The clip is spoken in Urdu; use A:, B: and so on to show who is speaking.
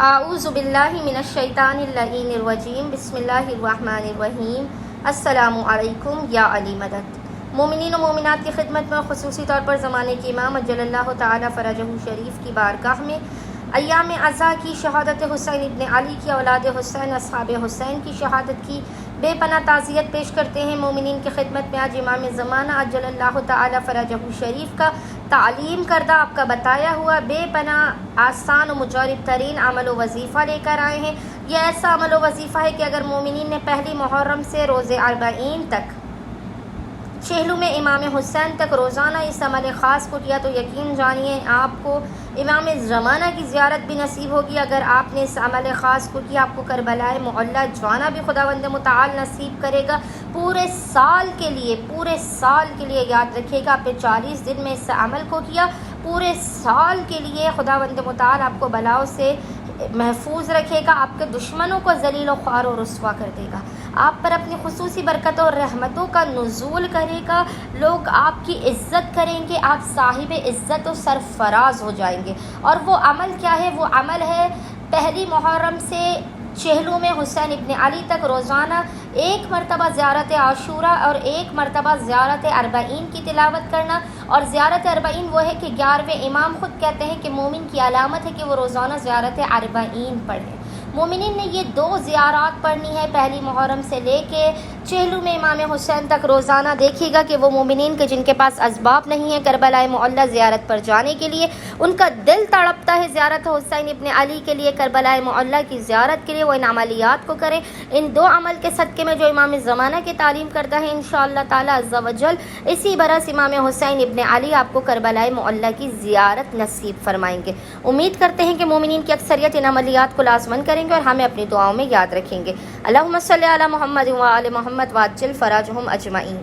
A: اعوذ باللہ من الشیطان اللعین الرجیم بسم اللہ الرحمن الرحیم السلام علیکم یا علی مدد۔ مومنین و مومنات کی خدمت میں خصوصی طور پر زمانے کے امام اجل اللہ تعالی فرجہ شریف کی بارگاہ میں ایام عزا کی شہادت حسین ابن علی کی اولاد حسین اصحاب حسین کی شہادت کی بے پناہ تعزیت پیش کرتے ہیں۔ مومنین کی خدمت میں آج امام زمانہ اجل اللہ تعالی فرجہ شریف کا تعلیم کردہ آپ کا بتایا ہوا بے پناہ آسان و مجرب ترین عمل و وظیفہ لے کر آئے ہیں۔ یہ ایسا عمل و وظیفہ ہے کہ اگر مومنین نے پہلی محرم سے روز اربعین تک چہلم امام حسین تک روزانہ اس عمل خاص کو کیا تو یقین جانیے آپ کو امام زمانہ کی زیارت بھی نصیب ہوگی۔ اگر آپ نے اس عمل خاص کو کیا آپ کو کربلائے معلیٰ جانا بھی خداوند متعال نصیب کرے گا۔ پورے سال کے لیے یاد رکھیے گا، آپ نے 40 دن میں اس عمل کو کیا، پورے سال کے لیے خداوند متعال آپ کو بلاؤں سے محفوظ رکھے گا، آپ کے دشمنوں کو ذلیل و خوار و رسوا کر دے گا، آپ پر اپنی خصوصی برکتوں اور رحمتوں کا نزول کرے گا، لوگ آپ کی عزت کریں گے، آپ صاحب عزت و سرفراز ہو جائیں گے۔ اور وہ عمل کیا ہے؟ وہ عمل ہے پہلی محرم سے چہلم حسین ابن علی تک روزانہ ایک مرتبہ زیارت عاشورہ اور ایک مرتبہ زیارت اربعین کی تلاوت کرنا۔ اور زیارت اربعین وہ ہے کہ 11ویں امام خود کہتے ہیں کہ مومن کی علامت ہے کہ وہ روزانہ زیارت اربعین پڑھے۔ مومنین نے یہ 2 زیارات پڑھنی ہے پہلی محرم سے لے کے چہلم امام حسین تک روزانہ۔ دیکھیے گا کہ وہ مومنین کے جن کے پاس اسباب نہیں ہے کربلائے معلیٰ زیارت پر جانے کے لیے، ان کا دل تڑپتا ہے زیارت حسین ابن علی کے لیے، کربلائے معلیٰ کی زیارت کے لیے، وہ ان عملیات کو کریں۔ ان 2 عمل کے صدقے میں جو امام زمانہ کی تعلیم کرتا ہے انشاءاللہ تعالی عز و جل اسی برس امام حسین ابن علی آپ کو کربلائے معلیٰ کی زیارت نصیب فرمائیں گے۔ امید کرتے ہیں کہ مومنین کی اکثریت ان عملیات کو لازماً کریں گے اور ہمیں اپنی دعاؤں میں یاد رکھیں گے۔ اللہم صلی علی محمد و آل محمد وعجل فراجہم اجمعین۔